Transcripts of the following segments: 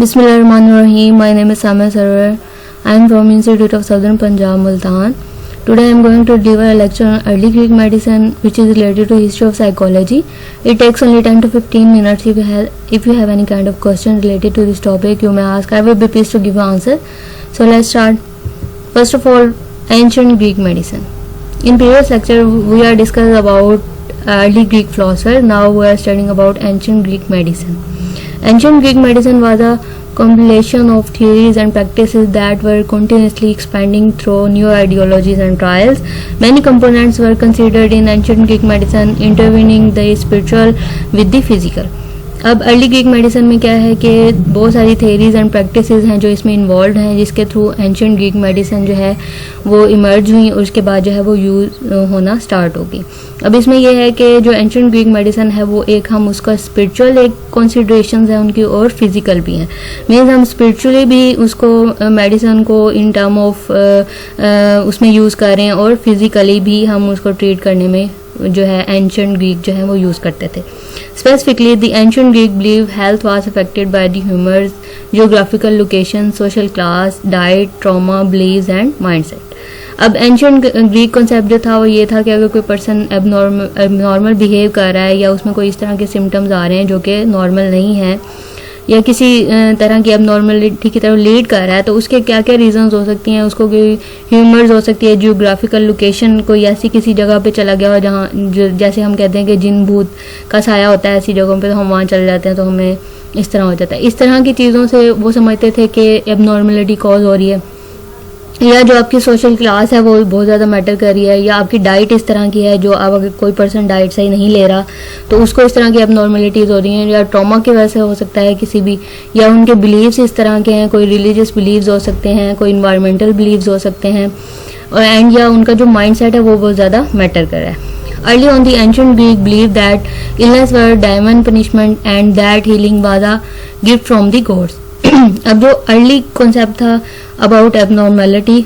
Bismillahirrahmanirrahim. My name is Samia Sarwar. I am from Institute of Southern Punjab, Multan. Today I am going to deliver a lecture on early Greek medicine, which is related to history of psychology. It takes only 10 to 15 minutes. If you have any kind of question related to this topic, you may ask. I will be pleased to give an answer. So let's start. First of all, ancient Greek medicine. In previous lecture, we are discussing about early Greek philosopher. Now we are studying about ancient Greek medicine. Ancient Greek medicine was a compilation of theories and practices that were continuously expanding through new ideologies and trials. Many components were considered in ancient Greek medicine, intervening the spiritual with the physical. अब early Greek medicine में क्या है कि बहुत सारी theories and practices हैं जो इसमें इन्वॉल्व हैं, जिसके थ्रू एंशिएंट ग्रीक मेडिसिन जो है वो इमर्ज हुई और उसके बाद जो है वो यूज़ होना स्टार्ट होगी. अब इसमें यह है कि जो एंशिएंट ग्रीक मेडिसिन है वो एक हम उसका स्पिरिचुअल एक कंसिडरेशंस है उनकी और फिजिकल भी हैं. मीन्स हम स्पिरिचुअली भी उसको मेडिसिन को इन टर्म ऑफ उसमें यूज़ कर रहे हैं और फिजिकली भी हम उसको ट्रीट करने में जो है एंशिएंट ग्रीक जो है वो यूज़ करते थे. Specifically, the ancient Greek believed health was affected by the humors, geographical location, social class, diet, trauma, beliefs and mindset. अब एंशिएंट ग्रीक कॉन्सेप्ट जो था वो ये था कि अगर कोई पर्सन एबनॉर्मल बिहेव कर रहा है या उसमें कोई इस तरह के सिम्टम्स आ रहे हैं जो कि नॉर्मल नहीं है या किसी तरह की एबनॉर्मलिटी की तरफ लीड कर रहा है, तो उसके क्या क्या रीजंस हो सकती हैं. उसको कोई ह्यूमर्स हो सकती है, जियोग्राफिकल लोकेशन, कोई ऐसी किसी जगह पे चला गया हो जहाँ जैसे हम कहते हैं कि जिन भूत का साया होता है ऐसी जगहों पे, तो हम वहाँ चले जाते हैं तो हमें इस तरह हो जाता है. इस तरह की चीज़ों से वो समझते थे कि एबनॉर्मलिटी कॉज हो रही है, या जो आपकी सोशल क्लास है वो बहुत ज़्यादा मैटर कर रही है, या आपकी डाइट इस तरह की है जो अब अगर कोई पर्सन डाइट सही नहीं ले रहा तो उसको इस तरह की एबनॉर्मलिटीज़ हो रही हैं, या ट्रॉमा की वजह से हो सकता है किसी भी, या उनके बिलीव्स इस तरह के हैं, कोई रिलीजियस बिलीव्स हो सकते हैं, कोई इन्वायरमेंटल बिलीव्स हो सकते हैं, और एंड या उनका जो माइंड सेट है वो बहुत ज़्यादा मैटर कर रहा है. Early on, the ancient Greek believed that illness were divine punishment and that healing was a gift from the gods. अब जो अर्ली कॉन्सेप्ट था अबाउट एबनॉर्मलिटी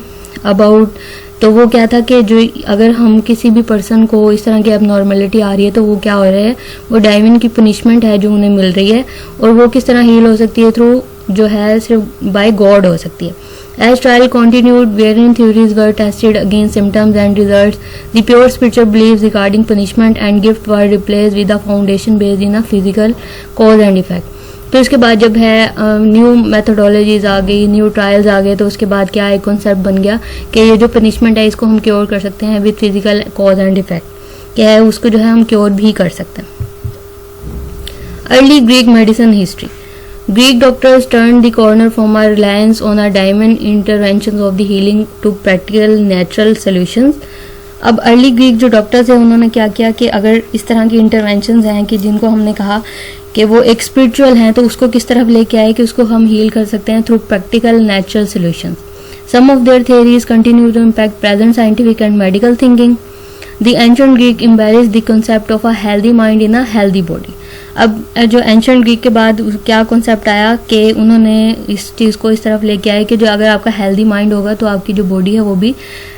तो वो क्या था कि जो अगर हम किसी भी पर्सन को इस तरह की एबनॉर्मलिटी आ रही है तो वो क्या हो रहा है, वो डाइविन की पनिशमेंट है जो उन्हें मिल रही है, और वो किस तरह हील हो सकती है थ्रू जो है सिर्फ बाय गॉड हो सकती है. As trial continued, varying theories were tested against symptoms and results. The pure spiritual beliefs regarding punishment and gift were replaced with a foundation based in a physical cause and effect. तो इसके बाद जब है new methodologies आ गई, new trials आ गए, तो उसके बाद क्या एक कॉन्सेप्ट बन गया कि ये जो पनिशमेंट है इसको हम क्योर कर सकते हैं with physical cause and effect, क्या है उसको जो है हम क्योर भी कर सकते हैं. Early Greek medicine history. Greek doctors turned the corner from our reliance on our divine interventions of the healing to practical natural solutions. अब अर्ली ग्रीक जो डॉक्टर्स हैं उन्होंने क्या किया कि अगर इस तरह की इंटरवेंशंस हैं कि जिनको हमने कहा कि वो एक स्पिरिचुअल हैं, तो उसको किस तरफ लेके आए कि उसको हम हील कर सकते हैं through practical natural solutions. Some of their theories continue to impact present scientific and medical thinking. The ancient Greek embraced the concept of a healthy mind in a healthy body. अब जो ancient Greek के बाद क्या concept आया कि उन्होंने इस चीज़ को इस तरफ लेके आए कि जो अगर आपका हेल्दी माइंड होगा तो आपकी जो बॉडी है वो भी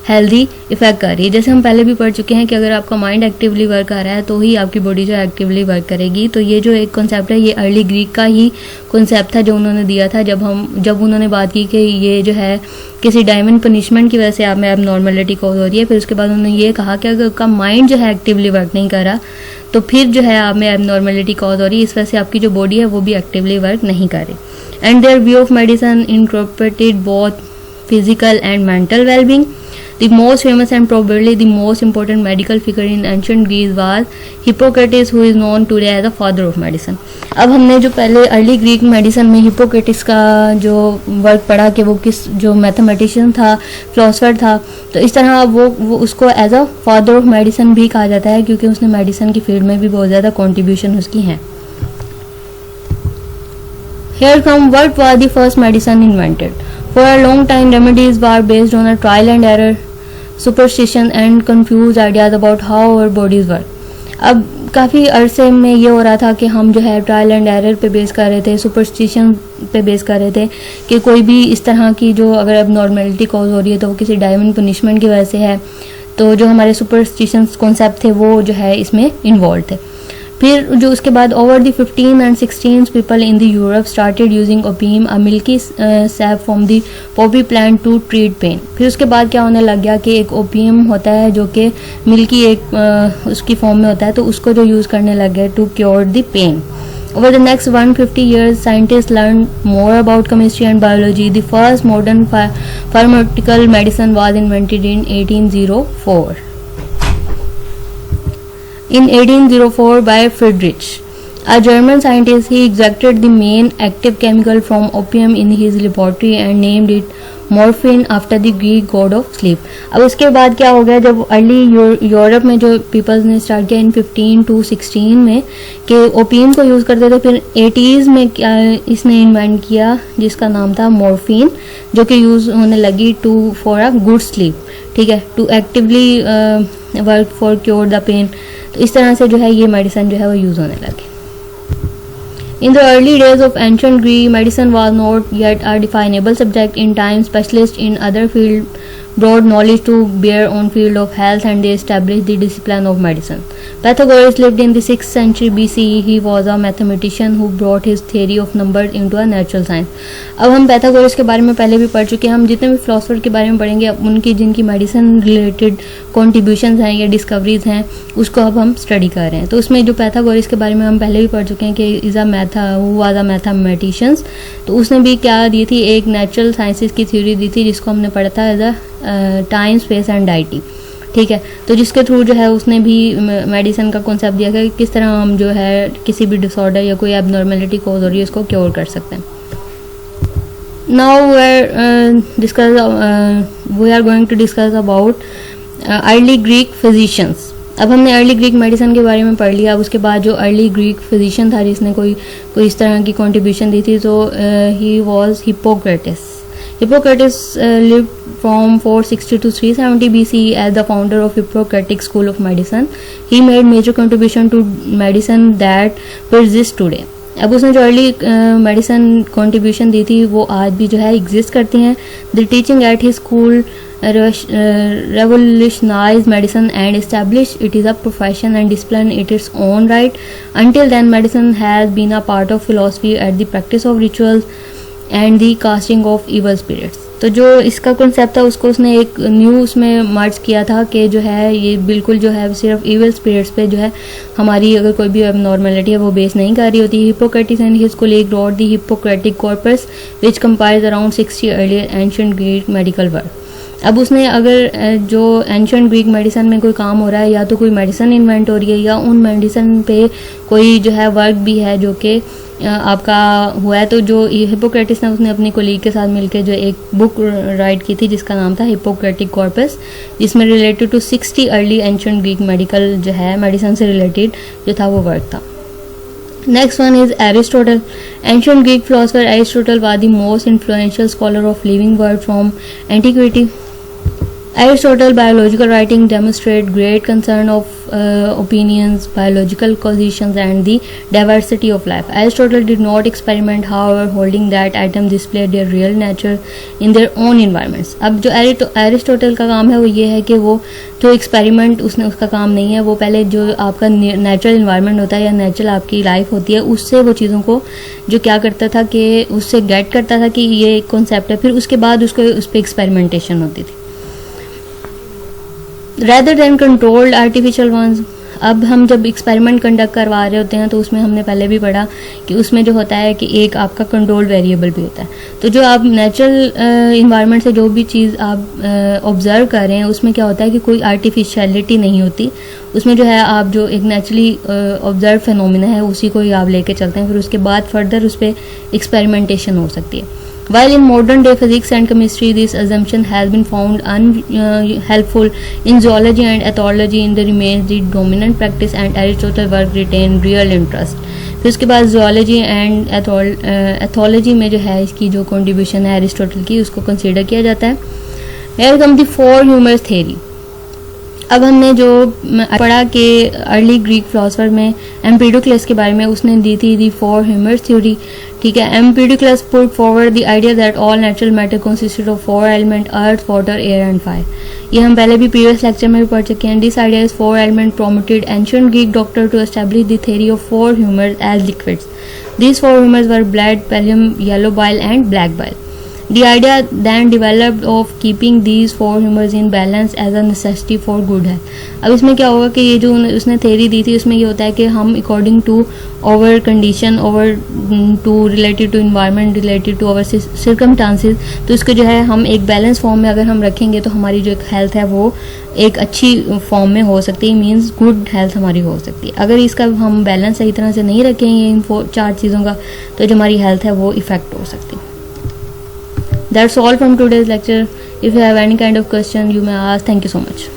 हेल्दी इफेक्ट कर रही है. जैसे हम पहले भी पढ़ चुके हैं कि अगर आपका माइंड एक्टिवली वर्क कर रहा है तो ही आपकी बॉडी जो एक्टिवली वर्क करेगी. तो ये जो एक कॉन्सेप्ट है ये अर्ली ग्रीक का ही कॉन्सेप्ट था जो उन्होंने दिया था जब उन्होंने बात की कि ये जो है किसी डायमंड पनिशमेंट की वजह से आप में एबनॉर्मलिटी कॉज हो रही है. फिर उसके बाद उन्होंने ये कहा कि अगर आपका माइंड जो है एक्टिवली वर्क नहीं कर रहा तो फिर जो है आप में एबनॉर्मलिटी कॉज हो रही है, इस वजह से आपकी जो बॉडी है वो भी एक्टिवली वर्क नहीं कर रही. And their view of medicine incorporated both physical and mental wellbeing. The most famous and probably the most important medical figure in ancient Greece was Hippocrates, who is known today as the father of medicine. अब हमने जो पहले early Greek medicine में Hippocrates का जो work पढ़ा कि वो किस जो मैथमेटिशियन था, फिलोसफर था, तो इस तरह वो उसको as a father of medicine भी कहा जाता है क्योंकि उसने मेडिसिन की फील्ड में भी बहुत ज़्यादा कॉन्ट्रीब्यूशन उसकी हैं. Here come what was the first medicine invented. For a long time, remedies were based on a trial and error, superstition and confused ideas about how our bodies work. अब काफ़ी अरसे में ये हो रहा था कि हम जो है ट्रायल एंड एरर पे बेस कर रहे थे, सुपरस्टिशन पे बेस कर रहे थे कि कोई भी इस तरह की जो अगर अब नॉर्मेलिटी कॉज हो रही है तो वो किसी डायमंड पनिशमेंट की वजह से है. तो जो हमारे सुपरस्टिशंस कॉन्सेप्ट थे वो जो है इसमें इन्वॉल्व थे. फिर जो उसके बाद over the 15 and 16 people in the Europe started using opium a milky sap from the poppy plant to treat pain. फिर उसके बाद क्या होने लग गया कि एक ओपियम होता है जो कि मिल्की एक उसकी फॉर्म में होता है, तो उसको जो यूज़ करने लग गए to cure the pain. Over the next 150 years, scientists learned more about chemistry and biology. The first modern pharmaceutical medicine was invented in 1804. In 1804 by Friedrich, a German scientist. He extracted the main active chemical from opium in his laboratory and named it morphine after the Greek God of sleep. अब उसके बाद क्या हो गया, जब early Europe में जो peoples ने स्टार्ट किया इन 15 to 16 में कि ओपियम को यूज़ करते थे, फिर 80s में क्या इसने इन्वेंट किया जिसका नाम था मॉर्फिन, जो कि यूज़ होने लगी फॉर अ गुड स्लीप, ठीक है, to actively work for cure the pain. तो इस तरह से जो है ये मेडिसिन जो है वो यूज़ होने लगी। In the early days of ancient Greek, medicine was not yet a definable subject. In time, specialists in other fields brought knowledge to bear on field of health, and they established the discipline of medicine. Pythagoras lived in the 6th century BCE. He was a mathematician who brought his theory of numbers into a natural science. अब हम Pythagoras के बारे में पहले भी पढ़ चुके हैं। हम जितने भी फिलोसफर के बारे में पढ़ेंगे, अब उनकी जिनकी मेडिसिन रिलेटेड कॉन्ट्रीब्यूशंस हैं या डिस्कवरीज हैं, उसको अब हम स्टडी कर रहे हैं। तो उसमें जो पैथागोरस के बारे में हम पहले भी पढ़ चुके हैं कि वाज अ मैथमेटिशियंस। तो उसने भी क्या दी थी, एक नेचुरल साइंसेस की थ्योरी दी थी जिसको हमने पढ़ा था as a time space and deity, ठीक है। तो जिसके थ्रू जो है उसने भी मेडिसिन का कॉन्सेप्ट दिया कि किस तरह हम जो है किसी भी डिसऑर्डर या कोई एबनॉर्मेलिटी कॉज हो रही है उसको क्योर कर सकते हैं। Now we are going to discuss about early Greek physicians. अब हमने अर्ली ग्रीक मेडिसिन के बारे में पढ़ लिया। अब उसके बाद जो अर्ली ग्रीक फिजिशियन था जिसने कोई इस तरह की कॉन्ट्रीब्यूशन दी थी, तो he was Hippocrates. Hippocrates lived from 460 to 370 BCE as the founder of Hippocratic school of medicine. He made major contribution to medicine that persists today. अब उसने जो अर्ली मेडिसिन कॉन्ट्रीब्यूशन दी थी वो आज भी जो है एग्जिस्ट करती हैं। The teaching eight he school revolutionized medicine and established it is a profession and discipline in its own right. Until then, medicine has been a part of philosophy at the practice of rituals and the casting of evil spirits. तो जो इसका concept था उसको उसने एक new उसमें मर्ज किया था कि जो है ये बिल्कुल जो है सिर्फ इवल स्पिरिट्स पे जो है हमारी अगर कोई भी एबनॉर्मेलिटी है वो बेस नहीं कर रही होती। Hippocrates and his colleague wrote the Hippocratic corpus which comprises around 60 earlier ancient Greek medical work. अब उसने अगर जो एंशिएंट ग्रीक मेडिसिन में कोई काम हो रहा है या तो कोई मेडिसिन इन्वेंट हो रही है या उन मेडिसिन पे कोई जो है वर्क भी है जो कि आपका हुआ है, तो जो हिप्पोक्रेटिस ने उसने अपनी कोलीग के साथ मिलकर जो एक बुक राइट की थी जिसका नाम था हिप्पोक्रेटिक कॉर्पस, जिसमें related to 60 early ancient Greek medical जो है मेडिसिन से रिलेटेड जो था वो वर्क था। Next one is Aristotle. Ancient Greek philosopher Aristotle was the most influential scholar of living world from antiquity. Aristotle biological writing demonstrate great concern of opinions, biological causations and the diversity of life. Aristotle did not experiment, however, holding that atoms display their real nature in their own environments. अब जो Aristotle का काम है वो ये है कि वो जो एक्सपेरिमेंट उसका काम नहीं है, वो पहले जो आपका नेचुरल इन्वायरमेंट होता है या नेचुरल आपकी लाइफ होती है उससे वो चीज़ों को जो क्या करता था कि उससे गेट करता था कि ये एक कॉन्सेप्ट है, फिर उसके बाद उसको उस पर एक्सपेरिमेंटेशन होती थी rather than controlled artificial ones. अब हम जब एक्सपेरिमेंट कंडक्ट करवा रहे होते हैं तो उसमें हमने पहले भी पढ़ा कि उसमें जो होता है कि एक आपका कंट्रोल्ड वेरिएबल भी होता है। तो जो आप नेचुरल इन्वायरमेंट से जो भी चीज़ आप ऑब्जर्व कर रहे हैं उसमें क्या होता है कि कोई आर्टिफिशियलिटी नहीं होती, उसमें जो है आप जो एक नेचुरली ऑब्जर्व फिनोमिना है उसी को ही आप लेके चलते हैं, फिर उसके बाद फर्दर उस पर एक्सपेरिमेंटेशन हो सकती है। While in modern day physics and chemistry, this assumption has been found unhelpful in zoology and ethology, in the remains the dominant practice and Aristotle work retain real interest. फिर उसके बाद zoology and ethology में जो है इसकी जो contribution है Aristotle की उसको consider किया जाता है। Here comes the four humors theory. अब हमने जो पढ़ा कि अर्ली ग्रीक फिलोसफर में एम्पिडोक्लस के बारे में, उसने दी थी दी फोर ह्यूमर्स थ्योरी, ठीक है। Empedocles put forward the idea that all natural matter consisted of four element earth, water, air and fire. ये हम पहले भी प्रीवियस लेक्चर में भी पढ़ चुके हैं। This idea is four element promoted ancient Greek doctor to establish the theory of four humours as liquids. These four humors were blood, perhum, yellow bile and black bile. The idea then developed of keeping these four humors in balance as a necessity for good health. अब इसमें क्या होगा कि ये जो उसने theory दी थी उसमें ये होता है कि हम according to our condition, our to related to environment, related to our circumstances, तो इसको जो है हम एक बैलेंस फॉर्म में अगर हम रखेंगे तो हमारी जो हेल्थ है वो एक अच्छी फॉर्म में हो सकती है, मीन्स गुड हेल्थ हमारी हो सकती है। अगर इसका हम बैलेंस सही तरह से नहीं रखेंगे इन चार चीज़ों का, तो जो हमारी हेल्थ है वो इफेक्ट हो सकती है। That's all from today's lecture. If you have any kind of question, you may ask. Thank you so much.